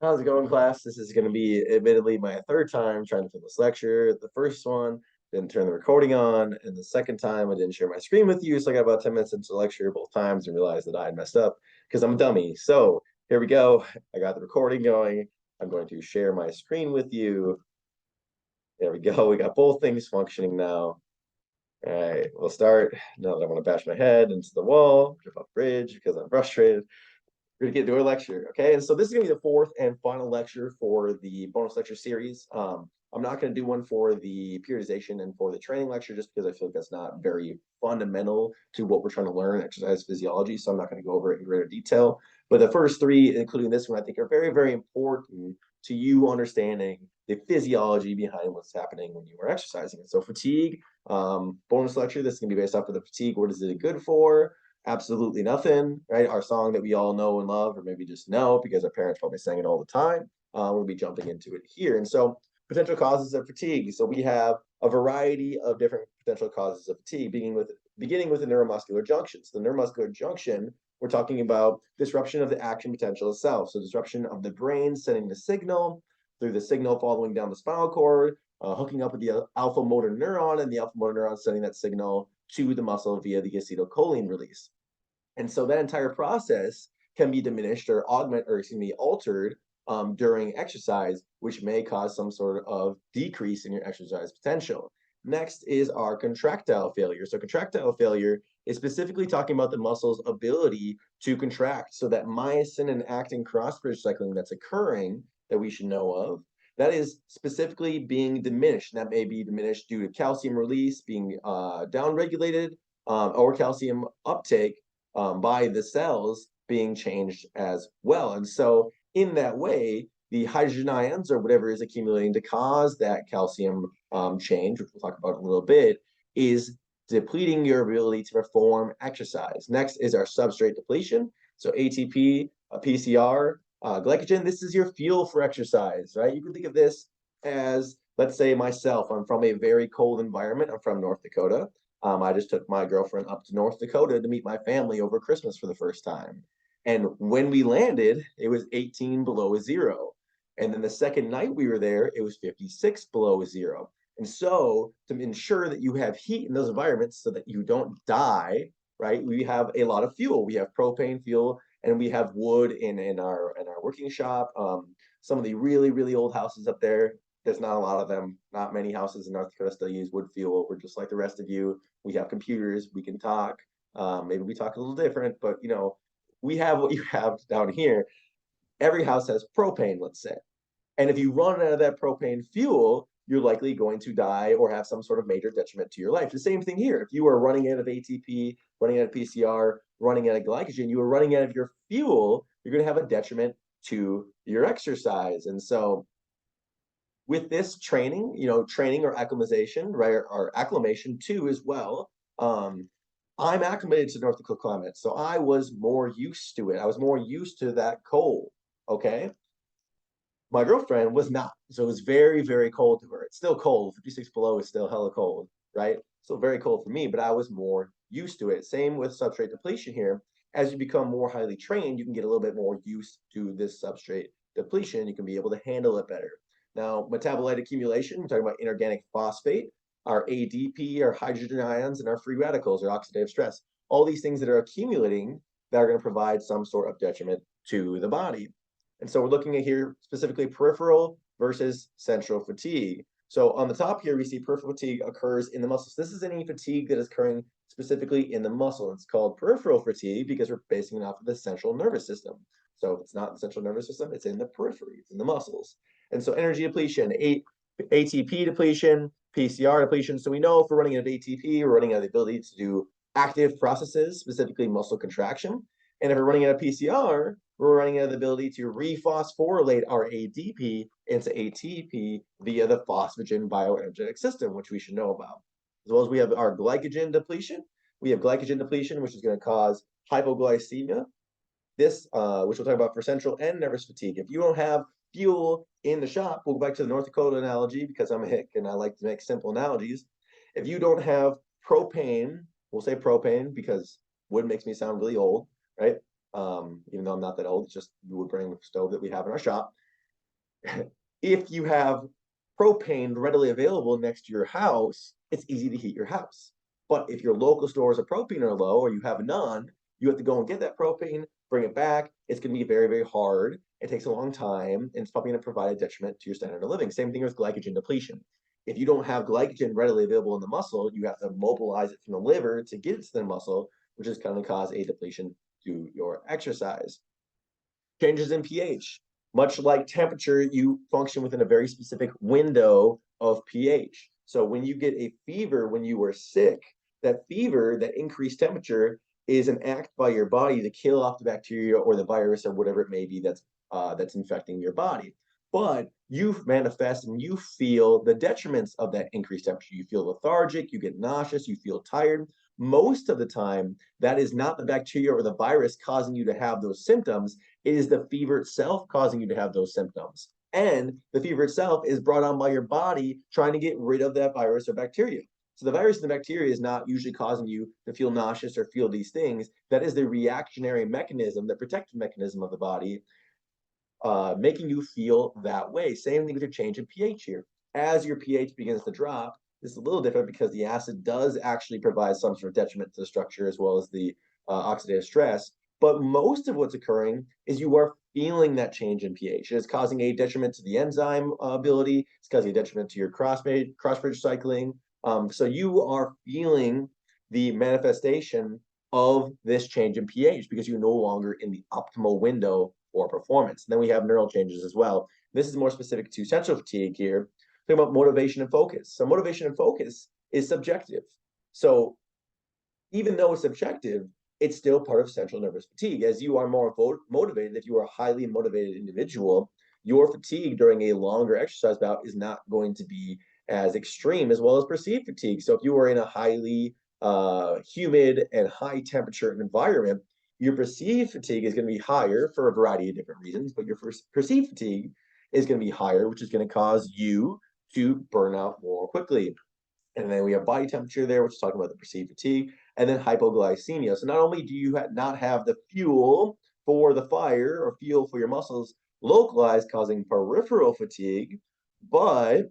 How's it going, class? This is going to be admittedly my third time trying to film this lecture. The first one didn't turn the recording on, and the second time I didn't share my screen with you. So I got about 10 minutes into the lecture both times and realized that I had messed up because I'm a dummy. So here we go. I got the recording going. I'm going to share my screen with you. There we go. We got both things functioning now. All right, we'll start. Now that I want to bash my head into the wall, jump off the bridge because I'm frustrated. We're gonna get to our lecture, okay? And so this is gonna be the fourth and final lecture for the bonus lecture series. I'm not gonna do one for the periodization and for the training lecture just because I feel like that's not very fundamental to what we're trying to learn, exercise physiology. So I'm not gonna go over it in greater detail. But the first three, including this one, I think are very, very important to you understanding the physiology behind what's happening when you are exercising. And so fatigue, bonus lecture, this is gonna be based off of the fatigue. What is it good for? Absolutely nothing, right? Our song that we all know and love, or maybe just know because our parents probably sang it all the time. We'll be jumping into it here. And so, potential causes of fatigue. So we have a variety of different potential causes of fatigue, beginning with the neuromuscular junctions. The neuromuscular junction, we're talking about disruption of the action potential itself. So disruption of the brain sending the signal through the signal following down the spinal cord, hooking up with the alpha motor neuron, and the alpha motor neuron sending that signal to the muscle via the acetylcholine release. And so that entire process can be diminished or altered during exercise, which may cause some sort of decrease in your exercise potential. Next is our contractile failure. So contractile failure is specifically talking about the muscle's ability to contract. So that myosin and actin cross-bridge cycling that's occurring that we should know of, that is specifically being diminished. And that may be diminished due to calcium release being downregulated or calcium uptake by the cells being changed as well. And so in that way, the hydrogen ions or whatever is accumulating to cause that calcium change, which we'll talk about in a little bit, is depleting your ability to perform exercise. Next is our substrate depletion. So ATP, PCR, glycogen, this is your fuel for exercise, right? You can think of this as, let's say myself, I'm from a very cold environment. I'm from North Dakota. I just took my girlfriend up to North Dakota to meet my family over Christmas for the first time. And when we landed, it was 18 below zero. And then the second night we were there, it was 56 below zero. And so, to ensure that you have heat in those environments so that you don't die, right? We have a lot of fuel. We have propane fuel, and we have wood in our working shop. Some of the really really old houses up there, there's not a lot of them. Not many houses in North Dakota still use wood fuel. We're just like the rest of you. We have computers. We can talk. Maybe we talk a little different, but we have what you have down here. Every house has propane, let's say. And if you run out of that propane fuel, you're likely going to die or have some sort of major detriment to your life. The same thing here. If you are running out of ATP, running out of PCR, running out of glycogen, you are running out of your fuel, you're going to have a detriment to your exercise. And so with this training, training or acclimatization, right, or acclimation too as well. I'm acclimated to North Dakota climate, so I was more used to it. I was more used to that cold. Okay, my girlfriend was not, so it was very, very cold to her. It's still cold. 56 below is still hella cold, right? Still very cold for me, but I was more used to it. Same with substrate depletion here. As you become more highly trained, you can get a little bit more used to this substrate depletion. You can be able to handle it better. Now, metabolite accumulation, we're talking about inorganic phosphate, our ADP, our hydrogen ions, and our free radicals, or oxidative stress. All these things that are accumulating that are going to provide some sort of detriment to the body. And so we're looking at here specifically peripheral versus central fatigue. So on the top here, we see peripheral fatigue occurs in the muscles. This is any fatigue that is occurring specifically in the muscle. It's called peripheral fatigue because we're basing it off of the central nervous system. So if it's not the central nervous system, it's in the periphery, it's in the muscles. And so energy depletion, ATP depletion, PCR depletion. So we know if we're running out of ATP, we're running out of the ability to do active processes, specifically muscle contraction. And if we're running out of PCR, we're running out of the ability to rephosphorylate our ADP into ATP via the phosphagen bioenergetic system, which we should know about. As well as we have our glycogen depletion. We have glycogen depletion, which is going to cause hypoglycemia. This, which we'll talk about for central and nervous fatigue. If you don't have fuel in the shop, we'll go back to the North Dakota analogy because I'm a hick and I like to make simple analogies. If you don't have propane, we'll say propane because wood makes me sound really old, right? Even though I'm not that old, it's just the wood burning stove that we have in our shop. if you have propane readily available next to your house, it's easy to heat your house. But if your local stores of propane are low or you have none, you have to go and get that propane, bring it back. It's going to be very, very hard. It takes a long time, and it's probably going to provide a detriment to your standard of living. Same thing with glycogen depletion. If you don't have glycogen readily available in the muscle, you have to mobilize it from the liver to get it to the muscle, which is going to cause a depletion to your exercise. Changes in pH. Much like temperature, you function within a very specific window of pH. So when you get a fever, when you are sick, that fever, that increased temperature, is an act by your body to kill off the bacteria or the virus or whatever it may be that's infecting your body. But you manifest and you feel the detriments of that increased temperature. You feel lethargic, you get nauseous, you feel tired. Most of the time, that is not the bacteria or the virus causing you to have those symptoms. It is the fever itself causing you to have those symptoms. And the fever itself is brought on by your body trying to get rid of that virus or bacteria. So the virus and the bacteria is not usually causing you to feel nauseous or feel these things. That is the reactionary mechanism, the protective mechanism of the body, making you feel that way. Same thing with your change in pH here. As your pH begins to drop, this is a little different because the acid does actually provide some sort of detriment to the structure as well as the oxidative stress. But most of what's occurring is you are feeling that change in pH. It is causing a detriment to the enzyme ability. It's causing a detriment to your cross-bridge cycling. So you are feeling the manifestation of this change in pH because you're no longer in the optimal window for performance. And then we have neural changes as well. This is more specific to central fatigue here. Talking about motivation and focus. So motivation and focus is subjective. So even though it's subjective, it's still part of central nervous fatigue. As you are more motivated, if you are a highly motivated individual, your fatigue during a longer exercise bout is not going to be as extreme as well as perceived fatigue. So if you are in a highly humid and high temperature environment, your perceived fatigue is going to be higher for a variety of different reasons, but your perceived fatigue is going to be higher, which is going to cause you to burn out more quickly. And then we have body temperature there, which is talking about the perceived fatigue, and then hypoglycemia. So not only do you not have the fuel for the fire or fuel for your muscles localized, causing peripheral fatigue, but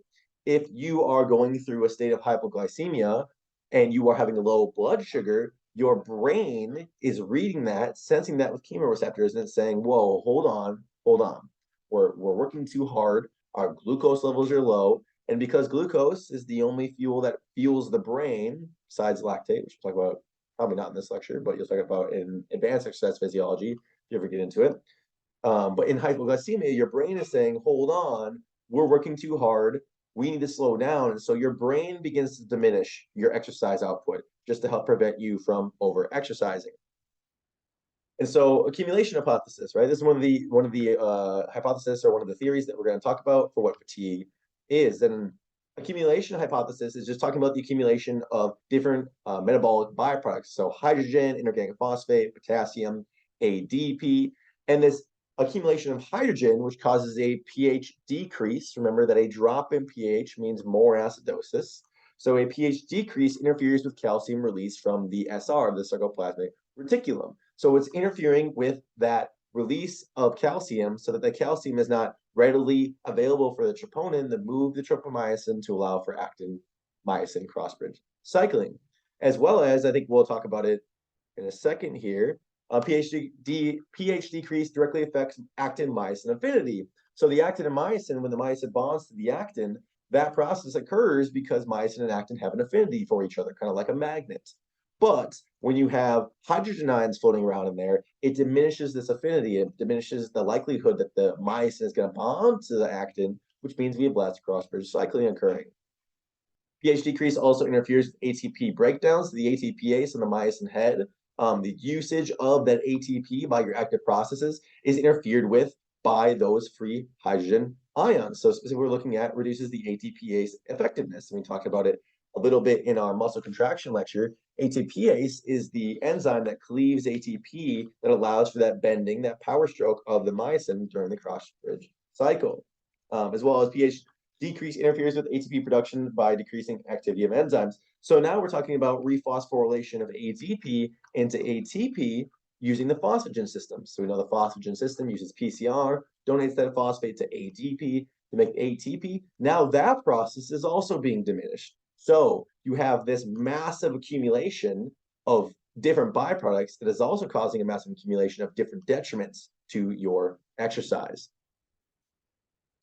if you are going through a state of hypoglycemia and you are having a low blood sugar, your brain is reading that, sensing that with chemoreceptors, and it's saying, whoa, hold on, hold on. We're working too hard. Our glucose levels are low. And because glucose is the only fuel that fuels the brain, besides lactate, which we'll talk about probably not in this lecture, but you'll talk about in advanced exercise physiology if you ever get into it. But in hypoglycemia, your brain is saying, hold on, we're working too hard. We need to slow down. And so your brain begins to diminish your exercise output just to help prevent you from over exercising. And so accumulation hypothesis, right? This is one of the hypothesis or one of the theories that we're going to talk about for what fatigue is. And accumulation hypothesis is just talking about the accumulation of different metabolic byproducts. So hydrogen, inorganic phosphate, potassium, ADP, and this accumulation of hydrogen, which causes a pH decrease. Remember that a drop in pH means more acidosis. So a pH decrease interferes with calcium release from the SR, the sarcoplasmic reticulum. So it's interfering with that release of calcium so that the calcium is not readily available for the troponin to move the tropomyosin to allow for actin myosin cross-bridge cycling. As well as, I think we'll talk about it in a second here, pH decrease directly affects actin myosin affinity. So the actin and myosin, when the myosin bonds to the actin, that process occurs because myosin and actin have an affinity for each other, kind of like a magnet. But when you have hydrogen ions floating around in there, it diminishes this affinity. It diminishes the likelihood that the myosin is going to bond to the actin, which means we have less cross-bridge cycling occurring. pH decrease also interferes with ATP breakdowns, the ATPase and the myosin head. The usage of that ATP by your active processes is interfered with by those free hydrogen ions. So specifically, we're looking at reduces the ATPase effectiveness. And we talked about it a little bit in our muscle contraction lecture. ATPase is the enzyme that cleaves ATP that allows for that bending, that power stroke of the myosin during the cross-bridge cycle, as well as pH decrease interferes with ATP production by decreasing activity of enzymes. So now we're talking about rephosphorylation of ADP into ATP using the phosphagen system. So we know the phosphagen system uses PCR, donates that phosphate to ADP to make ATP. Now that process is also being diminished. So you have this massive accumulation of different byproducts that is also causing a massive accumulation of different detriments to your exercise.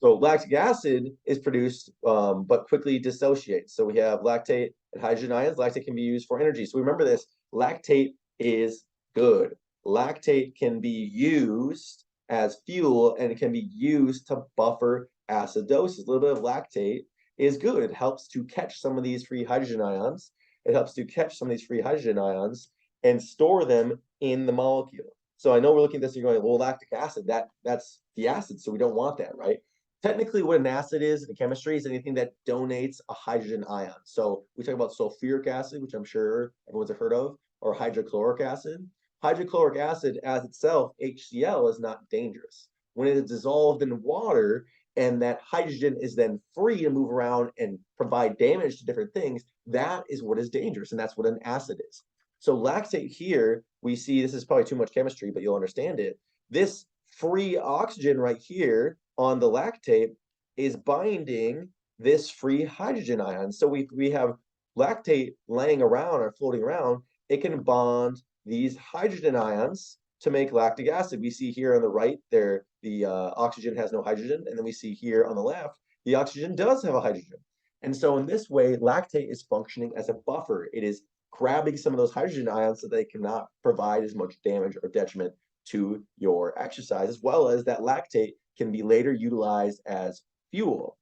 So lactic acid is produced, but quickly dissociates. So we have lactate and hydrogen ions. Lactate can be used for energy. So remember this, lactate is good. Lactate can be used as fuel and it can be used to buffer acidosis. A little bit of lactate is good. It helps to catch some of these free hydrogen ions. It helps to catch some of these free hydrogen ions and store them in the molecule. So I know we're looking at this and you're going, well, lactic acid, that's the acid, so we don't want that, right? Technically, what an acid is in chemistry is anything that donates a hydrogen ion. So we talk about sulfuric acid, which I'm sure everyone's heard of, or hydrochloric acid. Hydrochloric acid as itself, HCl, is not dangerous. When it is dissolved in water and that hydrogen is then free to move around and provide damage to different things, that is what is dangerous, and that's what an acid is. So lactate here, we see, this is probably too much chemistry, but you'll understand it. This free oxygen right here on the lactate is binding this free hydrogen ion. So we have lactate laying around or floating around. It can bond these hydrogen ions to make lactic acid. We see here on the right there, the oxygen has no hydrogen. And then we see here on the left, the oxygen does have a hydrogen. And so in this way, lactate is functioning as a buffer. It is grabbing some of those hydrogen ions so they cannot provide as much damage or detriment to your exercise, as well as that lactate can be later utilized as fuel.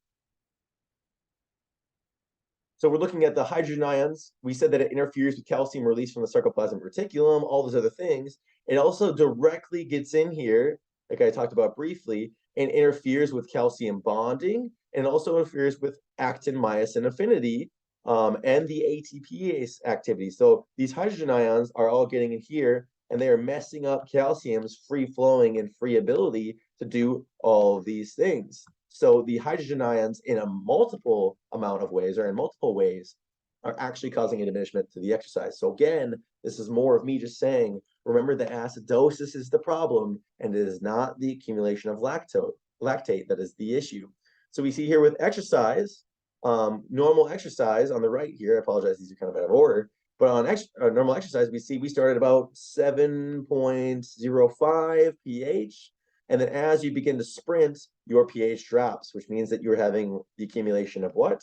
So we're looking at the hydrogen ions. We said that it interferes with calcium release from the sarcoplasmic reticulum, all those other things. It also directly gets in here, like I talked about briefly, and interferes with calcium bonding, and also interferes with actin-myosin affinity and the ATPase activity. So these hydrogen ions are all getting in here, and they are messing up calcium's free flowing and free ability to do all of these things. So the hydrogen ions in a multiple amount of ways or in multiple ways are actually causing a diminishment to the exercise. So again, this is more of me just saying, remember that acidosis is the problem and it is not the accumulation of lactate that is the issue. So we see here with exercise, normal exercise on the right here, I apologize, these are kind of out of order, but on normal exercise, we started about 7.05 pH. And then as you begin to sprint, your pH drops, which means that you're having the accumulation of what?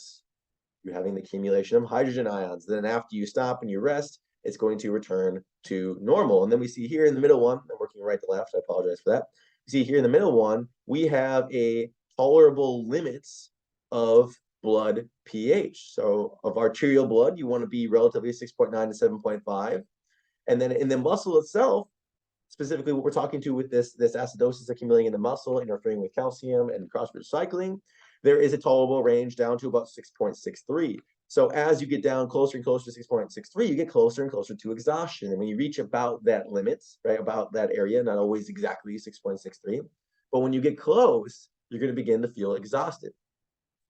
You're having the accumulation of hydrogen ions. Then after you stop and you rest, it's going to return to normal. And then we see here in the middle one, I'm working right to left, I apologize for that. You see here in the middle one, we have a tolerable limits of blood pH. So of arterial blood, you want to be relatively 6.9 to 7.5. And then in the muscle itself, specifically what we're talking to with this acidosis accumulating in the muscle, interfering with calcium and cross-bridge cycling, there is a tolerable range down to about 6.63. So as you get down closer and closer to 6.63, you get closer and closer to exhaustion. And when you reach about that limits, right, about that area, not always exactly 6.63, but when you get close, you're going to begin to feel exhausted.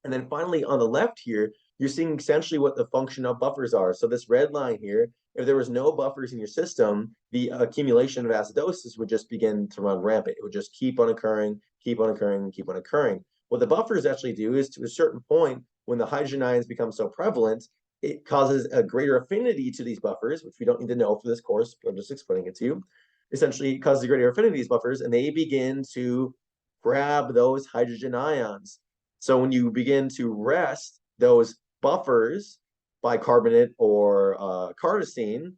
And then finally, on the left here, you're seeing essentially what the function of buffers are. So this red line here, if there was no buffers in your system, the accumulation of acidosis would just begin to run rampant. It would just keep on occurring, keep on occurring, keep on occurring. What the buffers actually do is, to a certain point, when the hydrogen ions become so prevalent, it causes a greater affinity to these buffers, which we don't need to know for this course, but I'm just explaining it to you. Essentially, it causes a greater affinity to these buffers, and they begin to grab those hydrogen ions. So when you begin to rest, those buffers, bicarbonate or carnosine,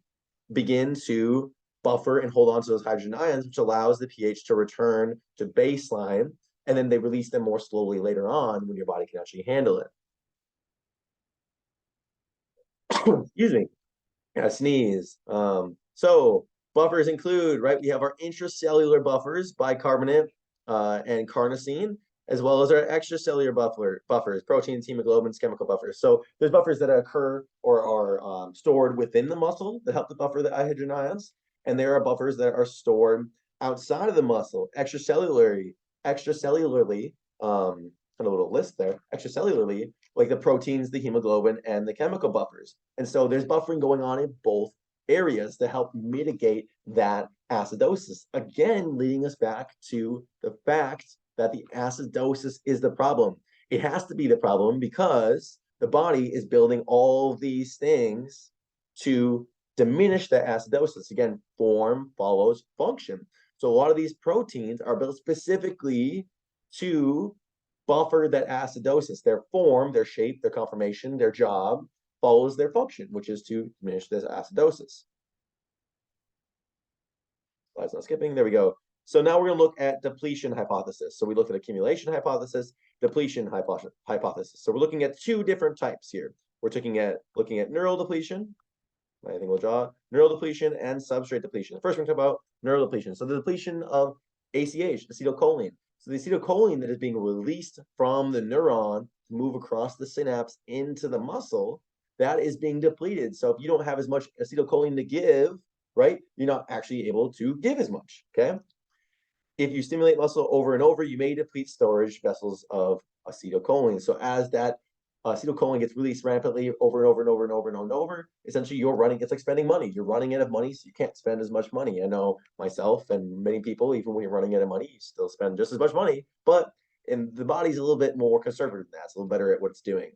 begin to buffer and hold on to those hydrogen ions, which allows the pH to return to baseline, and then they release them more slowly later on when your body can actually handle it. Excuse me, I sneeze. So buffers include, right, we have our intracellular buffers, bicarbonate and carnosine, as well as our extracellular buffers, proteins, hemoglobins, chemical buffers. So there's buffers that occur or are stored within the muscle that help to buffer the hydrogen ions. And there are buffers that are stored outside of the muscle, extracellularly, kind of a little list there, extracellularly, like the proteins, the hemoglobin, and the chemical buffers. And so there's buffering going on in both areas to help mitigate that acidosis. Again, leading us back to the fact that the acidosis is the problem. It has to be the problem because the body is building all these things to diminish the acidosis. Again, form follows function. So a lot of these proteins are built specifically to buffer that acidosis. Their form, their shape, their conformation, their job follows their function, which is to diminish this acidosis. Slides not skipping. There we go. So now we're going to look at depletion hypothesis. So we looked at accumulation hypothesis, depletion hypothesis. So we're looking at two different types here. We're looking at neural depletion. I think we'll draw neural depletion and substrate depletion. First, we're going to talk about neural depletion. So the depletion of ACH, acetylcholine. So the acetylcholine that is being released from the neuron to move across the synapse into the muscle, that is being depleted. So if you don't have as much acetylcholine to give, right, you're not actually able to give as much, okay? If you stimulate muscle over and over, you may deplete storage vessels of acetylcholine. So as that acetylcholine gets released rampantly over and over and over and over and over and over, essentially you're running, it's like spending money. You're running out of money, so you can't spend as much money. I know myself and many people, even when you're running out of money, you still spend just as much money, but the body's a little bit more conservative than that. It's a little better at what it's doing,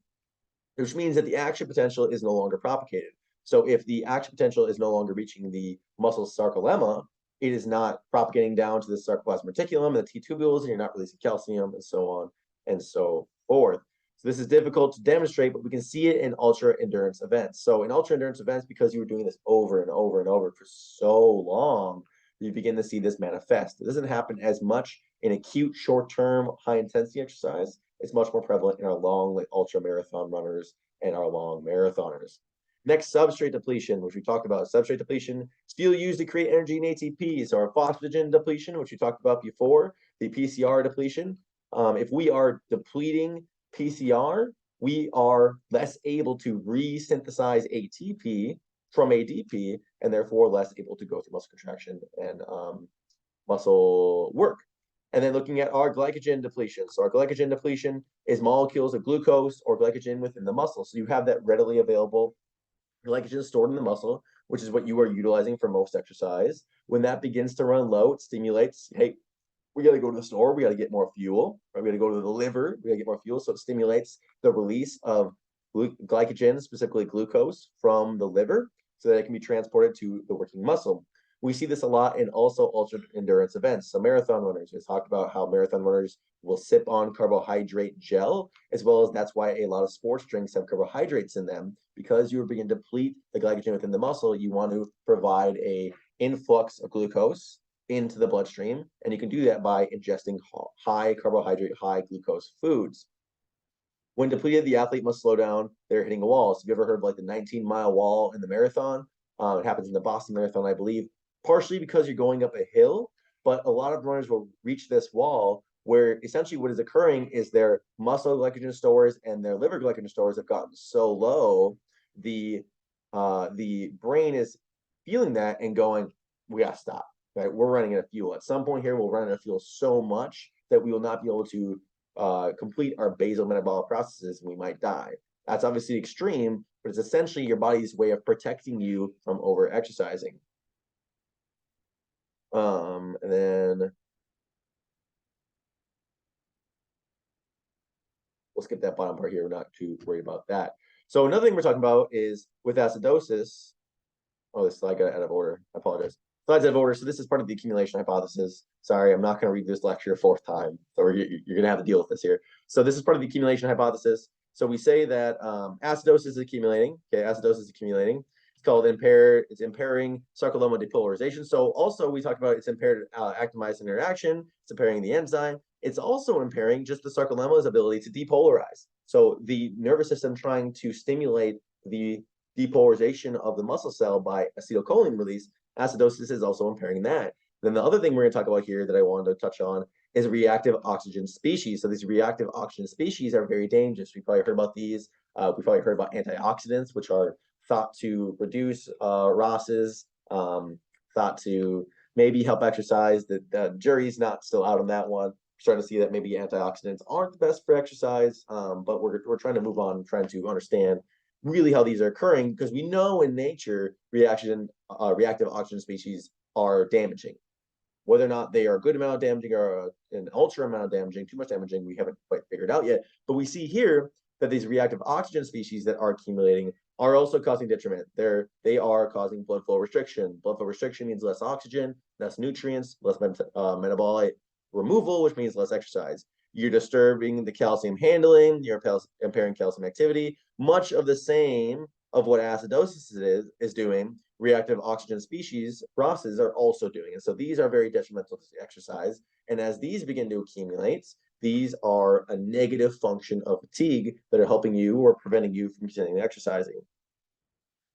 which means that the action potential is no longer propagated. So if the action potential is no longer reaching the muscle sarcolemma, it is not propagating down to the sarcoplasmic reticulum and the T tubules, and you're not releasing calcium, and so on and so forth. So this is difficult to demonstrate, but we can see it in ultra endurance events. So in ultra endurance events, because you were doing this over and over and over for so long, you begin to see this manifest. It doesn't happen as much in acute, short-term, high-intensity exercise. It's much more prevalent in our long, like ultra marathon runners and our long marathoners. Next, substrate depletion, which we talked about. Substrate depletion is still used to create energy in ATP. So our phosphagen depletion, which we talked about before, the PCR depletion. If we are depleting PCR, we are less able to resynthesize ATP from ADP, and therefore less able to go through muscle contraction and muscle work. And then looking at our glycogen depletion. So our glycogen depletion is molecules of glucose or glycogen within the muscle. So you have that readily available glycogen stored in the muscle, which is what you are utilizing for most exercise. When that begins to run low, it stimulates, hey, we got to go to the store, we got to get more fuel, right? We got to go to the liver, we got to get more fuel. So it stimulates the release of glycogen, specifically glucose, from the liver so that it can be transported to the working muscle. We see this a lot in also ultra endurance events. So marathon runners, we talked about how marathon runners will sip on carbohydrate gel, as well as that's why a lot of sports drinks have carbohydrates in them, because you are beginning to deplete the glycogen within the muscle. You want to provide a influx of glucose into the bloodstream, and you can do that by ingesting high carbohydrate, high glucose foods. When depleted, the athlete must slow down. They're hitting a wall. So have you ever heard of like the 19-mile wall in the marathon? It happens in the Boston Marathon, I believe, partially because you're going up a hill, but a lot of runners will reach this wall where essentially what is occurring is their muscle glycogen stores and their liver glycogen stores have gotten so low, the brain is feeling that and going, we gotta stop, right? We're running out of fuel. At some point here, we'll run out of fuel so much that we will not be able to complete our basal metabolic processes, and we might die. That's obviously extreme, but it's essentially your body's way of protecting you from over exercising. And then we'll skip that bottom part here. We're not too worried about that. So another thing we're talking about is with acidosis. Oh, this slide got out of order. I apologize. Slides out of order. So this is part of the accumulation hypothesis. Sorry, I'm not going to read this lecture a fourth time. So you're going to have to deal with this here. So this is part of the accumulation hypothesis. So we say that acidosis is accumulating. Okay, acidosis is accumulating. It's called it's impairing sarcolemma depolarization. So also we talked about it's impaired actin-myosin interaction. It's impairing the enzyme. It's also impairing just the sarcolemma's ability to depolarize. So the nervous system trying to stimulate the depolarization of the muscle cell by acetylcholine release, acidosis is also impairing that. Then the other thing we're going to talk about here that I wanted to touch on is reactive oxygen species. So these reactive oxygen species are very dangerous. We probably heard about these. We probably heard about antioxidants, which are thought to reduce ROSs, thought to maybe help exercise. The jury's not still out on that one. Starting to see that maybe antioxidants aren't the best for exercise, but we're trying to move on, trying to understand really how these are occurring, because we know in nature reactive oxygen species are damaging. Whether or not they are a good amount of damaging or an ultra amount of damaging, too much damaging, we haven't quite figured out yet. But we see here that these reactive oxygen species that are accumulating are also causing detriment. They are causing blood flow restriction. Blood flow restriction means less oxygen, less nutrients, less metabolic removal, which means less exercise. You're disturbing the calcium handling, you're impairing calcium activity. Much of the same of what acidosis is doing, reactive oxygen species, ROSs, are also doing. And so these are very detrimental to exercise. And as these begin to accumulate, these are a negative function of fatigue that are helping you or preventing you from continuing exercising.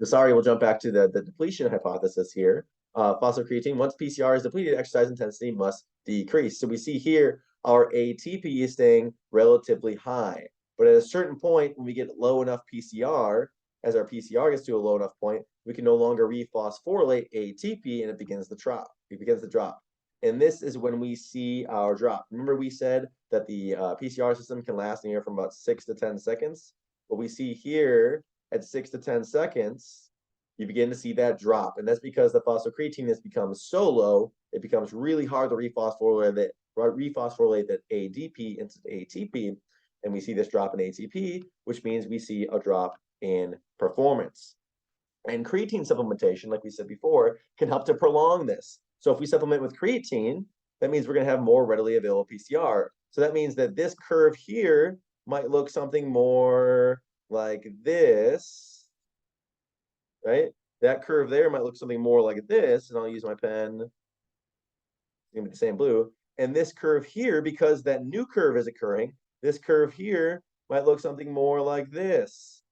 Sorry, we'll jump back to the depletion hypothesis here. Phosphocreatine, once PCR is depleted, exercise intensity must decrease. So we see here our ATP is staying relatively high. But at a certain point, when we get low enough PCR, as our PCR gets to a low enough point, we can no longer rephosphorylate ATP and it begins to drop. And this is when we see our drop. Remember we said that the PCR system can last anywhere from about 6 to 10 seconds? What we see here at 6 to 10 seconds, you begin to see that drop. And that's because the phosphocreatine has become so low, it becomes really hard to rephosphorylate that ADP into ATP. And we see this drop in ATP, which means we see a drop in performance. And creatine supplementation, like we said before, can help to prolong this. So if we supplement with creatine, that means we're going to have more readily available PCR. So that means that this curve here might look something more like this, right? That curve there might look something more like this, and I'll use my pen. It's going to be the same blue. And this curve here, because that new curve is occurring, this curve here might look something more like this.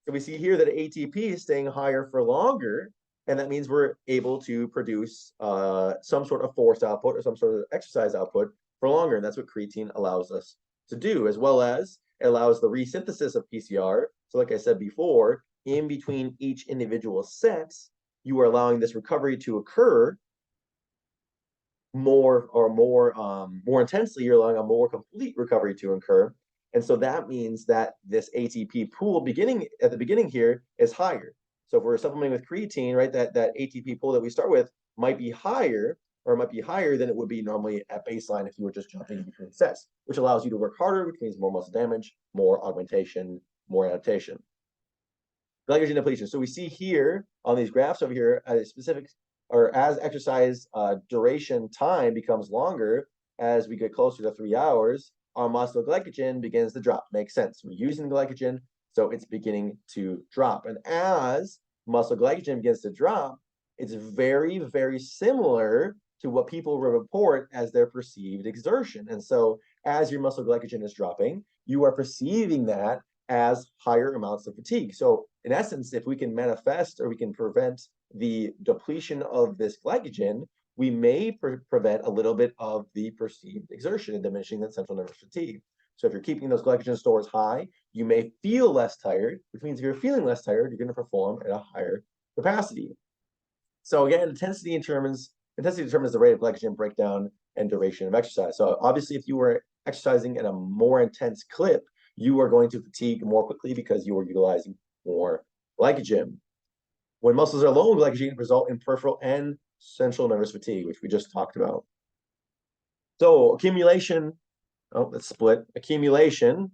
So we see here that ATP is staying higher for longer, and that means we're able to produce some sort of force output or some sort of exercise output for longer. And that's what creatine allows us to do, as well as it allows the resynthesis of PCR. So like I said before, in between each individual set, you are allowing this recovery to occur more intensely. You're allowing a more complete recovery to occur. And so that means that this ATP pool at the beginning here is higher. So if we're supplementing with creatine, right, that ATP pool that we start with might be higher, or it might be higher than it would be normally at baseline if you were just jumping between sets, which allows you to work harder, which means more muscle damage, more augmentation, more adaptation. Glycogen depletion. So we see here on these graphs over here, as exercise duration time becomes longer, as we get closer to 3 hours, our muscle glycogen begins to drop. Makes sense. We're using glycogen, so it's beginning to drop. And as muscle glycogen begins to drop, it's very, very similar to what people report as their perceived exertion. And so as your muscle glycogen is dropping, you are perceiving that as higher amounts of fatigue. So in essence, if we can manifest or we can prevent the depletion of this glycogen, we may prevent a little bit of the perceived exertion and diminishing that central nervous fatigue. So if you're keeping those glycogen stores high, you may feel less tired, which means if you're feeling less tired, you're going to perform at a higher capacity. So again, intensity determines the rate of glycogen breakdown and duration of exercise. So obviously, if you were exercising at a more intense clip, you are going to fatigue more quickly because you are utilizing more glycogen. When muscles are low in glycogen, result in peripheral and central nervous fatigue, which we just talked about. So accumulation, let's split. Accumulation,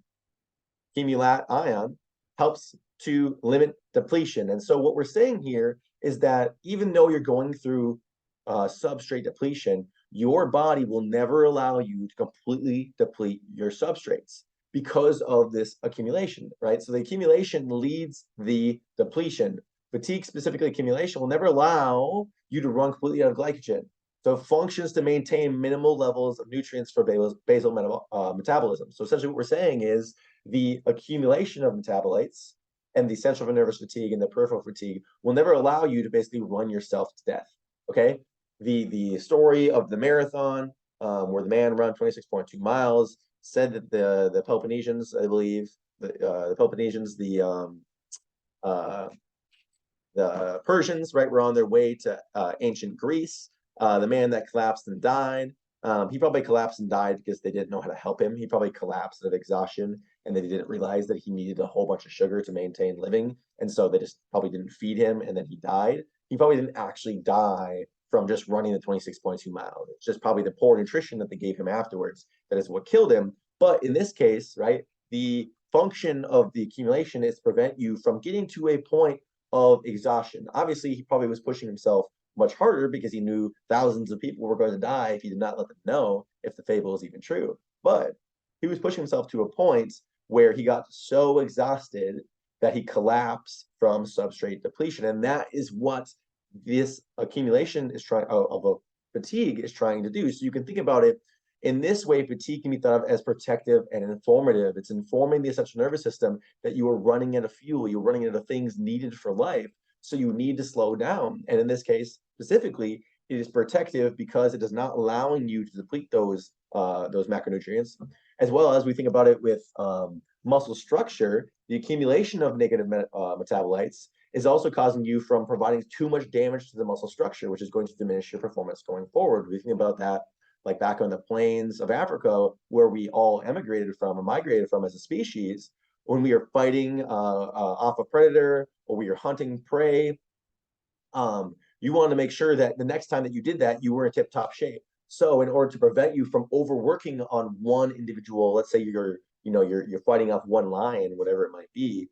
accumulat ion, helps to limit depletion. And so what we're saying here is that even though you're going through substrate depletion, your body will never allow you to completely deplete your substrates because of this accumulation, right? So the accumulation leads the depletion. Fatigue, specifically accumulation, will never allow you to run completely out of glycogen. So it functions to maintain minimal levels of nutrients for basal metabolism. So essentially what we're saying is the accumulation of metabolites and the central nervous fatigue and the peripheral fatigue will never allow you to basically run yourself to death, okay? The story of the marathon, where the man ran 26.2 miles, said that the Peloponnesians, I believe, the Peloponnesians, the Persians, right, were on their way to ancient Greece. The man that collapsed and died, he probably collapsed and died because they didn't know how to help him. He probably collapsed out of exhaustion, and they didn't realize that he needed a whole bunch of sugar to maintain living. And so they just probably didn't feed him, and then he died. He probably didn't actually die from just running the 26.2 miles. It's just probably the poor nutrition that they gave him afterwards that is what killed him. But in this case, right, the function of the accumulation is to prevent you from getting to a point of exhaustion. Obviously, he probably was pushing himself much harder because he knew thousands of people were going to die if he did not let them know if the fable is even true. But he was pushing himself to a point where he got so exhausted that he collapsed from substrate depletion. And that is what this accumulation is trying of a fatigue is trying to do. So you can think about it in this way. Fatigue can be thought of as protective and informative. It's informing the essential nervous system that you are running out of fuel, you're running out of things needed for life. So you need to slow down. And in this case, specifically, it is protective because it is not allowing you to deplete those macronutrients. As well as we think about it with muscle structure, the accumulation of negative metabolites is also causing you from providing too much damage to the muscle structure, which is going to diminish your performance going forward. We think about that like back on the plains of Africa, where we all emigrated from or migrated from as a species, when we are fighting off a predator or we are hunting prey, you want to make sure that the next time that you did that, you were in tip-top shape. So in order to prevent you from overworking on one individual, let's say you're fighting off one lion, whatever it might be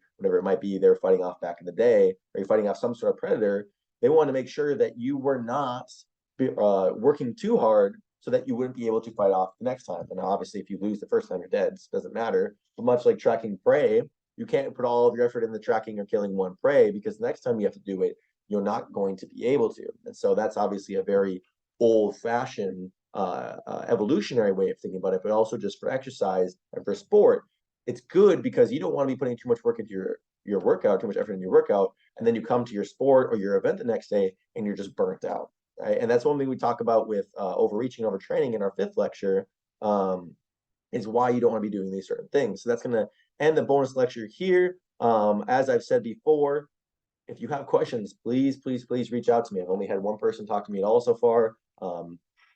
they're fighting off back in the day, or you're fighting off some sort of predator, they want to make sure that you were not working too hard so that you wouldn't be able to fight off the next time. And obviously, if you lose the first time, you're dead. So it doesn't matter. But much like tracking prey, you can't put all of your effort in the tracking or killing one prey, because the next time you have to do it, you're not going to be able to. And so that's obviously a very old-fashioned evolutionary way of thinking about it, but also just for exercise and for sport, it's good because you don't want to be putting too much work into your workout, too much effort in your workout, and then you come to your sport or your event the next day and you're just burnt out. Right? And that's one thing we talk about with overreaching, overtraining in our 5th lecture, is why you don't want to be doing these certain things. So that's going to end the bonus lecture here. As I've said before, if you have questions, please reach out to me. I've only had one person talk to me at all so far.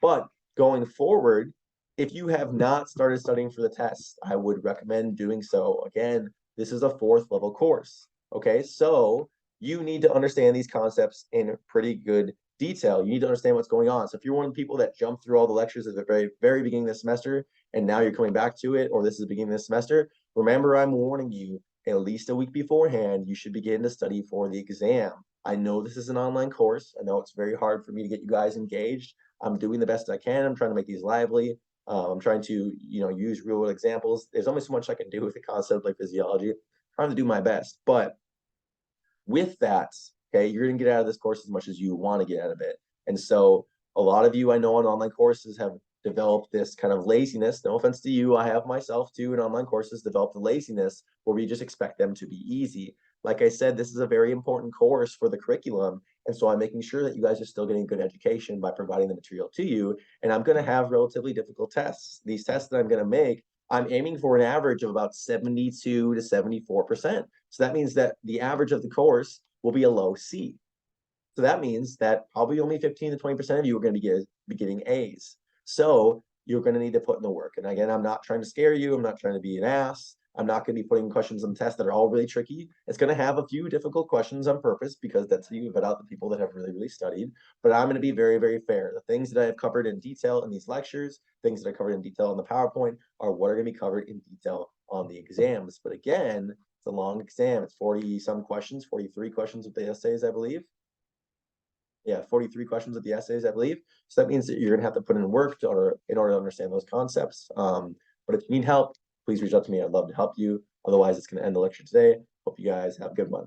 But going forward, if you have not started studying for the test, I would recommend doing so. Again, this is a 4th level course. Okay, so you need to understand these concepts in pretty good detail. You need to understand what's going on. So if you're one of the people that jumped through all the lectures at the very beginning of the semester, and now you're coming back to it, or this is the beginning of the semester, remember I'm warning you, at least a week beforehand, you should begin to study for the exam. I know this is an online course. I know it's very hard for me to get you guys engaged. I'm doing the best I can. I'm trying to make these lively. I'm trying to, use real world examples. There's only so much I can do with a concept like physiology. I'm trying to do my best. But with that, okay, you're going to get out of this course as much as you want to get out of it. And so a lot of you I know on online courses have developed this kind of laziness. No offense to you. I have myself too in online courses developed a laziness where we just expect them to be easy. Like I said, this is a very important course for the curriculum. And so I'm making sure that you guys are still getting good education by providing the material to you. And I'm going to have relatively difficult tests. These tests that I'm going to make, I'm aiming for an average of about 72 to 74%. So that means that the average of the course will be a low C. So that means that probably only 15 to 20% of you are going to be getting A's. So you're going to need to put in the work. And again, I'm not trying to scare you. I'm not trying to be an ass. I'm not going to be putting questions on the test that are all really tricky. It's going to have a few difficult questions on purpose because that's how you vet out the people that have really studied. But I'm going to be very fair. The things that I have covered in detail in these lectures, things that I covered in detail on the PowerPoint are what are going to be covered in detail on the exams. But again, it's a long exam. It's 40-some questions, 43 questions with the essays, I believe. Yeah, 43 questions with the essays, I believe. So that means that you're going to have to put in work in order to understand those concepts. But if you need help, please reach out to me. I'd love to help you. Otherwise, it's going to end the lecture today. Hope you guys have a good one.